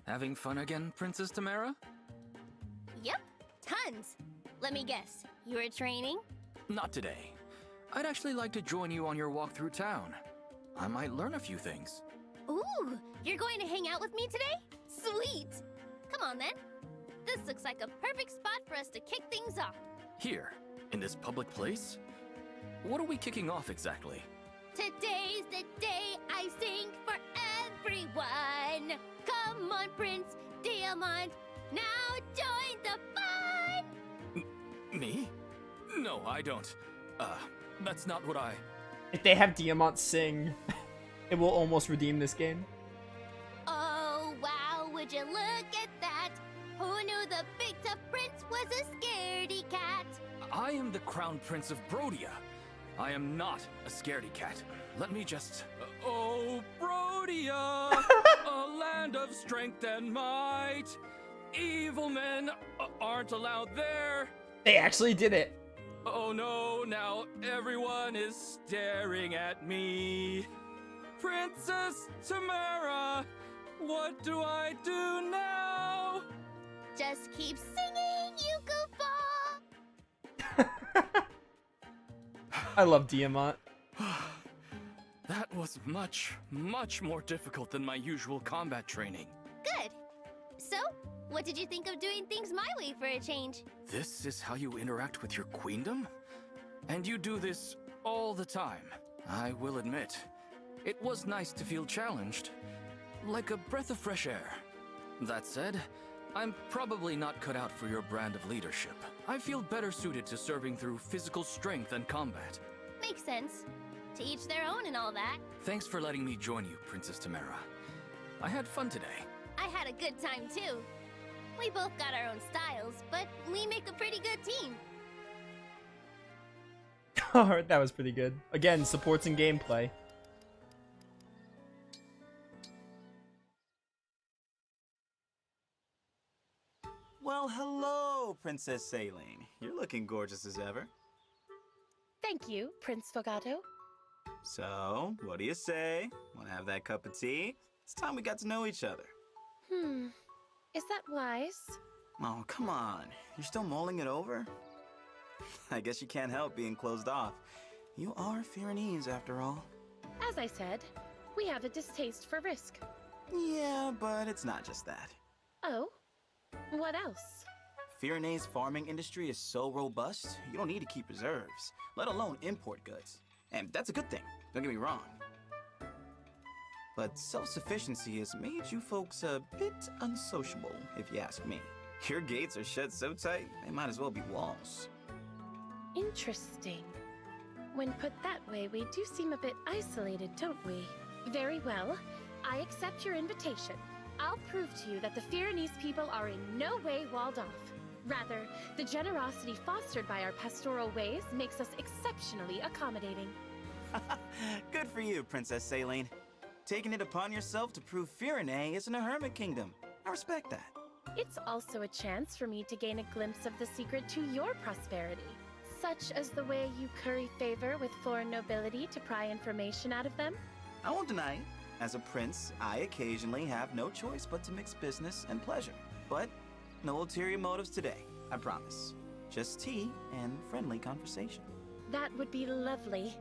Having fun again, Princess Tamara? Yep, tons. Let me guess, you were training? Not today. I'd actually like to join you on your walk through town. I might learn a few things. Ooh, you're going to hang out with me today? Sweet! Come on then. This looks like a perfect spot for us to kick things off. Here, in this public place? What are we kicking off exactly? Today's the day I sing for everyone. Come on, Prince Diamond. Now join the fun! Me? No, I don't. That's not what I... If they have Diamant sing, it will almost redeem this game. Oh, wow, would you look at that? Who knew the big tough prince was a scaredy cat? I am the Crown Prince of Brodia. I am not a scaredy cat. Let me just... Oh, Brodia! A land of strength and might. Evil men aren't allowed there. They actually did it. Oh no, now everyone is staring at me. Princess Tamara, what do I do now? Just keep singing, you goofball! I love Diamant. That was much, much more difficult than my usual combat training. Good. So, what did you think of doing things my way for a change? This is how you interact with your queendom? And you do this all the time. I will admit, it was nice to feel challenged. Like a breath of fresh air. That said, I'm probably not cut out for your brand of leadership. I feel better suited to serving through physical strength and combat. Makes sense. To each their own and all that. Thanks for letting me join you, Princess Tamara. I had fun today. I had a good time too. We both got our own styles, but we make a pretty good team. That was pretty good. Again, supports in gameplay. Well, hello, Princess Saline. You're looking gorgeous as ever. Thank you, Prince Fogato. So, what do you say? Want to have that cup of tea? It's time we got to know each other. Is that wise? Oh, come on. You're still mulling it over? I guess you can't help being closed off. You are Firenese, after all. As I said, we have a distaste for risk. Yeah, but it's not just that. Oh? What else? Firenese's farming industry is so robust, you don't need to keep reserves, let alone import goods. And that's a good thing, don't get me wrong. But self-sufficiency has made you folks a bit unsociable, if you ask me. Your gates are shut so tight, they might as well be walls. Interesting. When put that way, we do seem a bit isolated, don't we? Very well. I accept your invitation. I'll prove to you that the Firenese people are in no way walled off. Rather, the generosity fostered by our pastoral ways makes us exceptionally accommodating. Good for you, Princess Saline. Taking it upon yourself to prove Firene isn't a hermit kingdom. I respect that. It's also a chance for me to gain a glimpse of the secret to your prosperity, such as the way you curry favor with foreign nobility to pry information out of them. I won't deny it. As a prince, I occasionally have no choice but to mix business and pleasure. But no ulterior motives today, I promise. Just tea and friendly conversation. That would be lovely.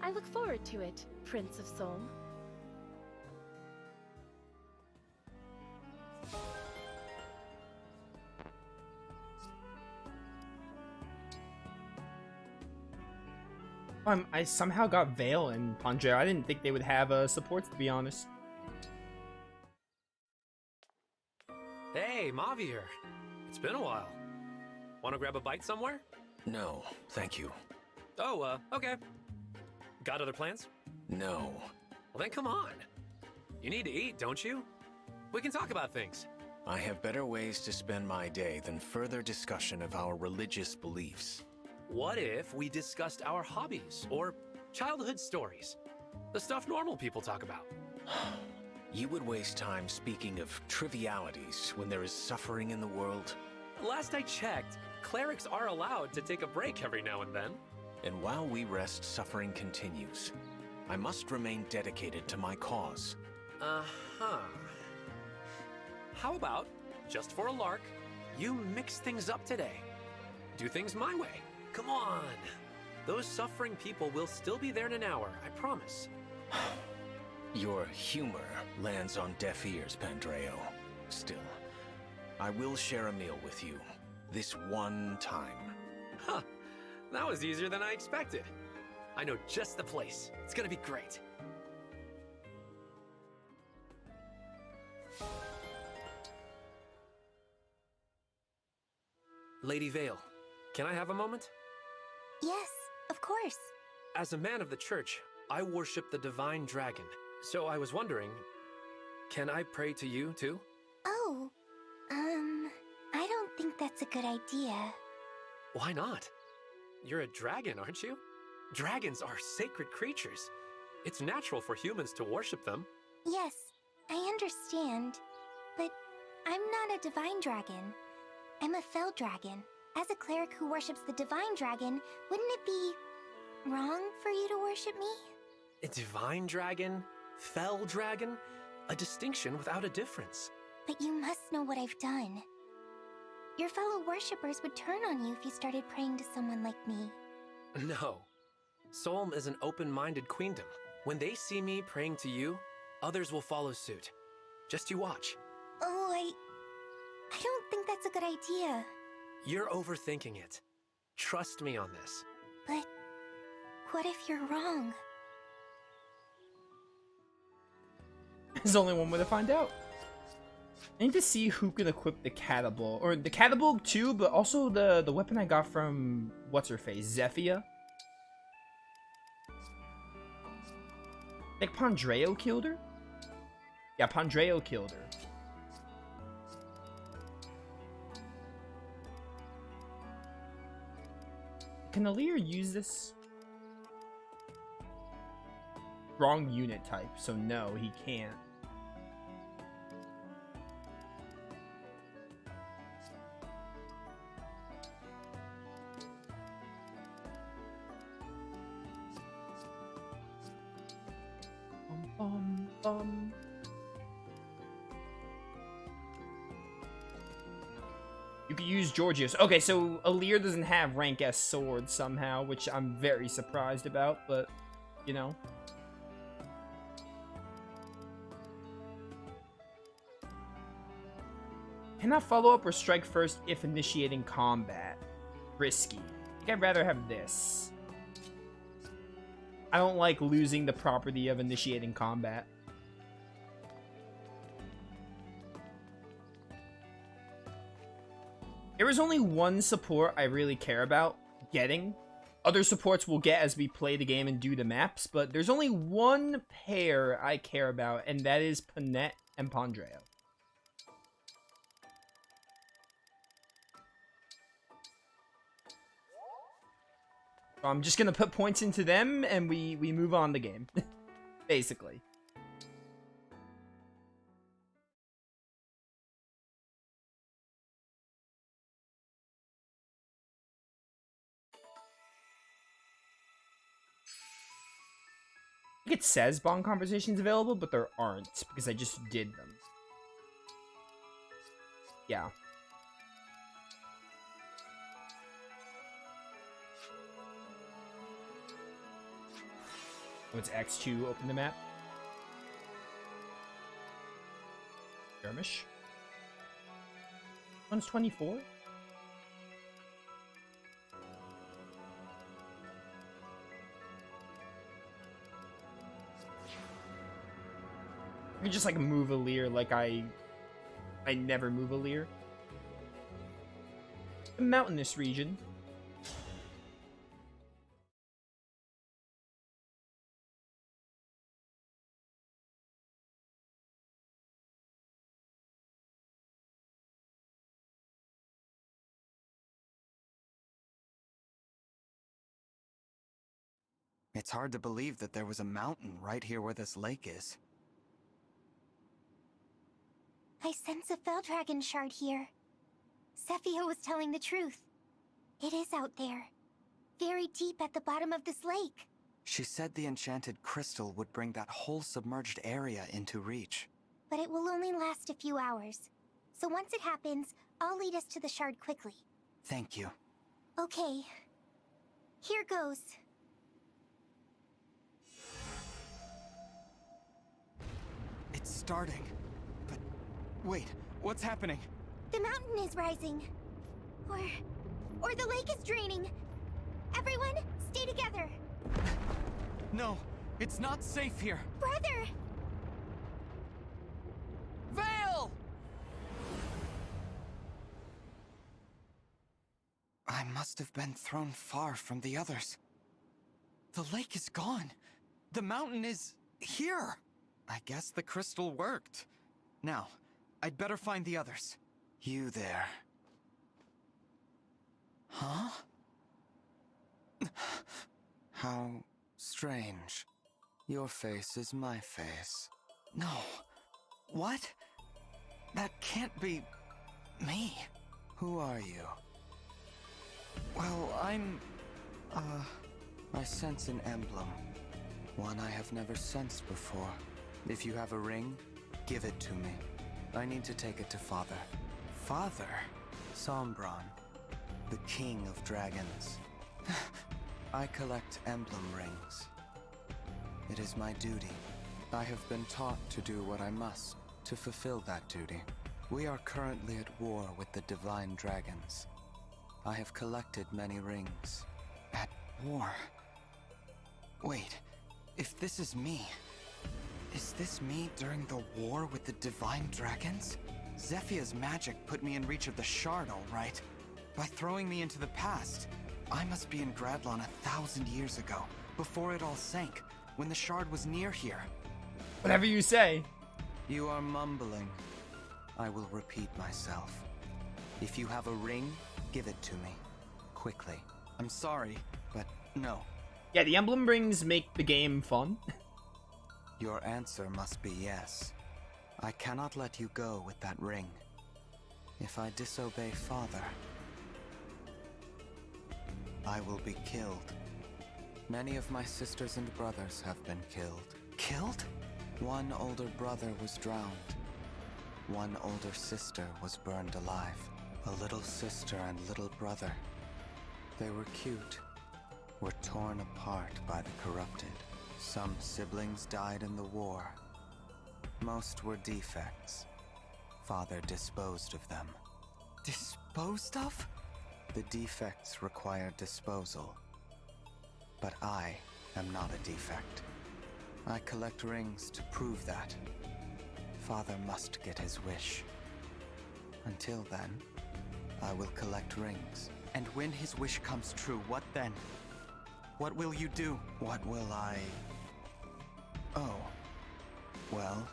I look forward to it, Prince of Soul. I somehow got Vale and Pangea. I didn't think they would have supports, to be honest. Hey, Mavier. It's been a while. Want to grab a bite somewhere? No, thank you. Oh, okay. Got other plans? No. Well, then come on. You need to eat, don't you? We can talk about things. I have better ways to spend my day than further discussion of our religious beliefs. What if we discussed our hobbies or childhood stories? The stuff normal people talk about. You would waste time speaking of trivialities when there is suffering in the world. Last I checked, clerics are allowed to take a break every now and then. And while we rest, suffering continues. I must remain dedicated to my cause. Uh-huh. How about, just for a lark, you mix things up today? Do things my way. Come on. Those suffering people will still be there in an hour, I promise. Your humor lands on deaf ears, Pandreo. Still, I will share a meal with you. This one time. Huh. That was easier than I expected. I know just the place. It's gonna be great. Lady Vale, can I have a moment? Yes, of course. As a man of the church, I worship the divine dragon. So I was wondering, can I pray to you too? Oh, I don't think that's a good idea. Why not? You're a dragon, aren't you? Dragons are sacred creatures. It's natural for humans to worship them. Yes, I understand. But I'm not a divine dragon. I'm a fell dragon. As a cleric who worships the divine dragon, wouldn't it be wrong for you to worship me? A divine dragon? Fell dragon? A distinction without a difference. But you must know what I've done. Your fellow worshippers would turn on you if you started praying to someone like me. No. Solm is an open-minded queendom. When they see me praying to you, others will follow suit. Just you watch. Oh, I don't think that's a good idea. You're overthinking it. Trust me on this. But what if you're wrong? There's only one way to find out. I need to see who can equip the catapult. Or the catapult too, but also the weapon I got from what's-her-face, Zephia. Like Pandreo killed her? Yeah, Pandreo killed her. Can Alir use this? Wrong unit type, so no, he can't. Bum, bum. You could use Georgios. Okay, so Alir doesn't have rank S swords somehow, which I'm very surprised about, but, you know. Cannot follow up or strike first if initiating combat. Risky. I think I'd rather have this. I don't like losing the property of initiating combat. There is only one support I really care about getting. Other supports we'll get as we play the game and do the maps, but there's only one pair I care about, and that is Panette and Pandreo. So I'm just gonna put points into them, and we move on the game, basically. I think it says bond conversations available, but there aren't, because I just did them. Yeah. Oh, it's X to open the map. Skirmish. One's 24. I can just like move Alir like I never move Alir. A mountainous region. It's hard to believe that there was a mountain right here where this lake is. I sense a fell dragon shard here. Zephia was telling the truth. It is out there. Very deep at the bottom of this lake. She said the enchanted crystal would bring that whole submerged area into reach. But it will only last a few hours. So once it happens, I'll lead us to the shard quickly. Thank you. Okay. Here goes. It's starting. But wait, what's happening? The mountain is rising. Or the lake is draining. Everyone, stay together. No, it's not safe here. Brother! Vale! I must have been thrown far from the others. The lake is gone. The mountain is here. I guess the crystal worked. Now, I'd better find the others. You there. Huh? How strange. Your face is my face. No. What? That can't be me. Who are you? Well, I sense an emblem. One I have never sensed before. If you have a ring, give it to me. I need to take it to Father. Father? Sombron, the king of dragons. I collect emblem rings. It is my duty. I have been taught to do what I must to fulfill that duty. We are currently at war with the divine dragons. I have collected many rings. At war? Wait, if this is me, is this me during the war with the divine dragons? Zephia's magic put me in reach of the shard, all right. By throwing me into the past, I must be in Gradlon 1,000 years ago, before it all sank, when the shard was near here. Whatever you say. You are mumbling. I will repeat myself. If you have a ring, give it to me. Quickly. I'm sorry, but no. Yeah, the emblem rings make the game fun. Your answer must be yes. I cannot let you go with that ring. If I disobey Father, I will be killed. Many of my sisters and brothers have been killed. Killed? One older brother was drowned. One older sister was burned alive. A little sister and little brother. They were cute. Were torn apart by the corrupted. Some siblings died in the war. Most were defects. Father disposed of them. Disposed of? The defects require disposal. But I am not a defect. I collect rings to prove that. Father must get his wish. Until then, I will collect rings. And when his wish comes true, what then? What will you do? What will I... Oh. Well...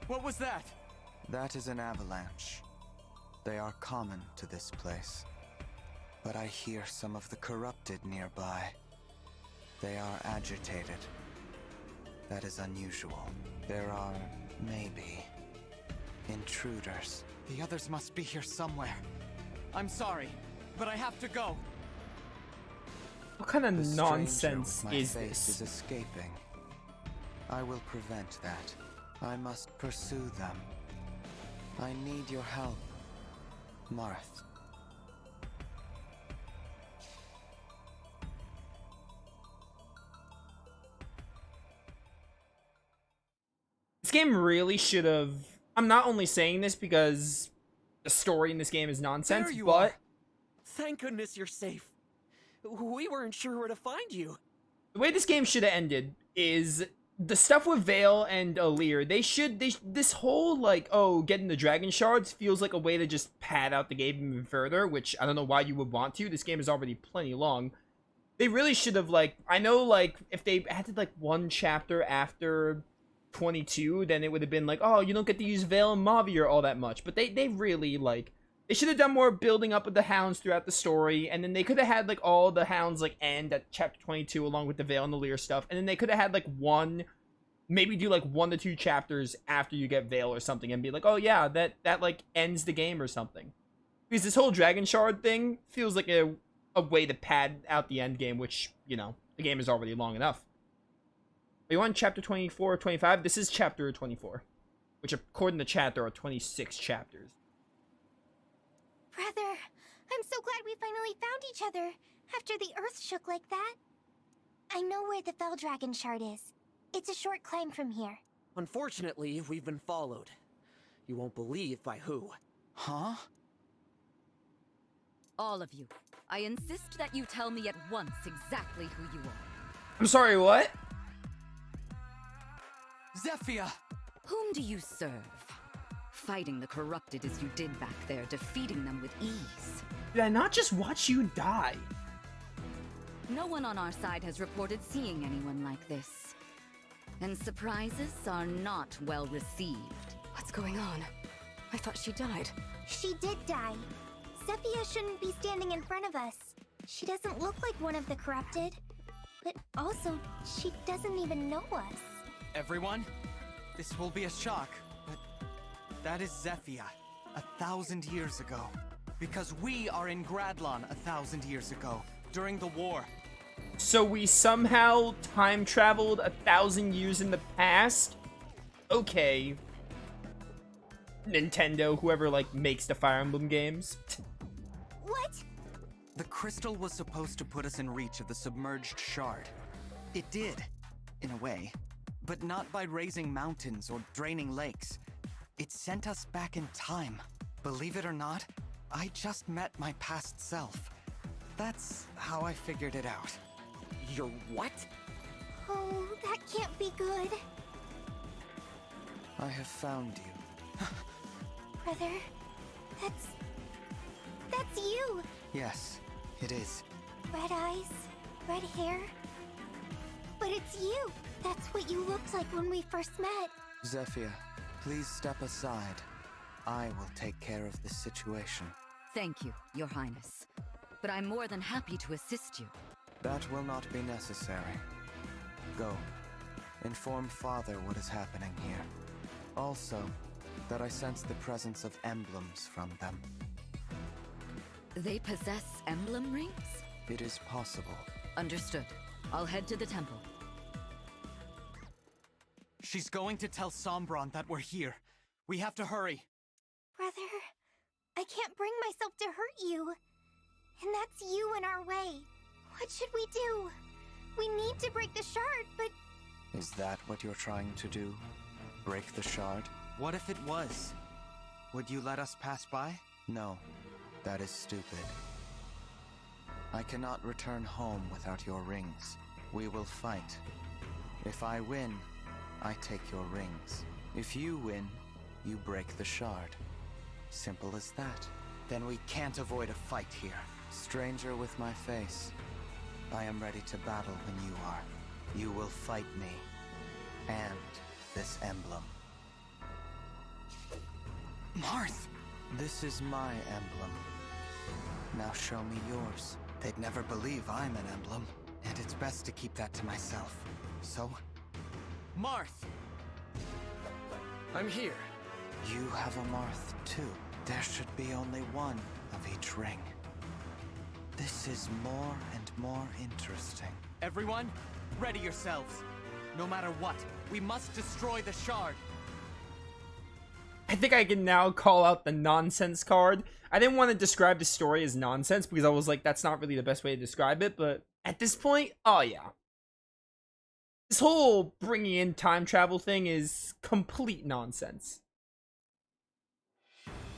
What was that? That is an avalanche. They are common to this place. But I hear some of the corrupted nearby. They are agitated. That is unusual. There are, maybe, intruders. The others must be here somewhere. I'm sorry, but I have to go. What kind of The nonsense stranger with my is face this? is escaping. I will prevent that. I must pursue them. I need your help, Marth. This game really should have... I'm not only saying this because the story in this game is nonsense, There you but... are. Thank goodness you're safe. We weren't sure where to find you. The way this game should have ended is the stuff with Vale and Alir. This whole, like, oh, getting the dragon shards feels like a way to just pad out the game even further, which I don't know why you would want to. This game is already plenty long. They really should have, like, I know, like, if they added, like, one chapter after 22, then it would have been like, oh, you don't get to use Vale and Mavir all that much. But they really, like, they should have done more building up with the hounds throughout the story, and then they could have had, like, all the hounds, like, end at chapter 22 along with the Vale and the Lear stuff, and then they could have had, like, maybe do, like, 1 to 2 chapters after you get Vale or something, and be like, oh, yeah, that like, ends the game or something. Because this whole Dragon Shard thing feels like a way to pad out the end game, which, you know, the game is already long enough. Are you on chapter 24 or 25? This is chapter 24, which according to chat, there are 26 chapters. Brother, I'm so glad we finally found each other after the earth shook like that. I know where the Fell Dragon Shard is. It's a short climb from here. Unfortunately, we've been followed. You won't believe by who. Huh? All of you. I insist that you tell me at once exactly who you are. I'm sorry, what? Zephyr! Whom do you serve? Fighting the corrupted as you did back there, defeating them with ease. Did I not just watch you die? No one on our side has reported seeing anyone like this. And surprises are not well received. What's going on? I thought she died. She did die. Zephyr shouldn't be standing in front of us. She doesn't look like one of the corrupted. But also, she doesn't even know us. Everyone, this will be a shock, but that is Zephyr, 1,000 years ago. Because we are in Gradlon 1,000 years ago, during the war. So we somehow time traveled 1,000 years in the past? Okay. Nintendo, whoever, like, makes the Fire Emblem games. What? The crystal was supposed to put us in reach of the submerged shard. It did, in a way. But not by raising mountains or draining lakes. It sent us back in time. Believe it or not, I just met my past self. That's how I figured it out. You're what? Oh, that can't be good. I have found you. Brother, that's you. Yes, it is. Red eyes, red hair. But it's you. That's what you looked like when we first met. Zephyr, please step aside. I will take care of this situation. Thank you, Your Highness. But I'm more than happy to assist you. That will not be necessary. Go. Inform Father what is happening here. Also, that I sense the presence of emblems from them. They possess emblem rings? It is possible. Understood. I'll head to the temple. She's going to tell Sombron that we're here. We have to hurry. Brother, I can't bring myself to hurt you. And that's you in our way. What should we do? We need to break the shard, but... Is that what you're trying to do? Break the shard? What if it was? Would you let us pass by? No, that is stupid. I cannot return home without your rings. We will fight. If I win, I take your rings. If you win, you break the shard. Simple as that. Then we can't avoid a fight here. Stranger with my face, I am ready to battle when you are. You will fight me. And this emblem. Marth! This is my emblem. Now show me yours. They'd never believe I'm an emblem, and it's best to keep that to myself. So, Marth! I'm here. You have a Marth too. There should be only one of each ring. This is more and more interesting. Everyone, ready yourselves. No matter what, we must destroy the shard. I think I can now call out the nonsense card. I didn't want to describe the story as nonsense because I was like, that's not really the best way to describe it. But at this point, oh yeah. This whole bringing in time travel thing is complete nonsense.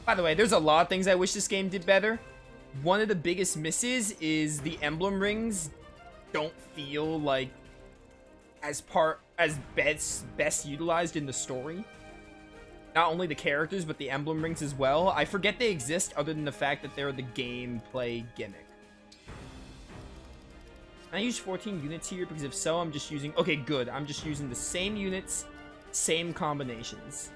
By the way, there's a lot of things I wish this game did better. One of the biggest misses is the emblem rings don't feel like as best utilized in the story. Not only the characters, but the emblem rings as well. I forget they exist other than the fact that they're the gameplay gimmick. Can I use 14 units here? Because if so, I'm just using... Okay, good. I'm just using the same units, same combinations.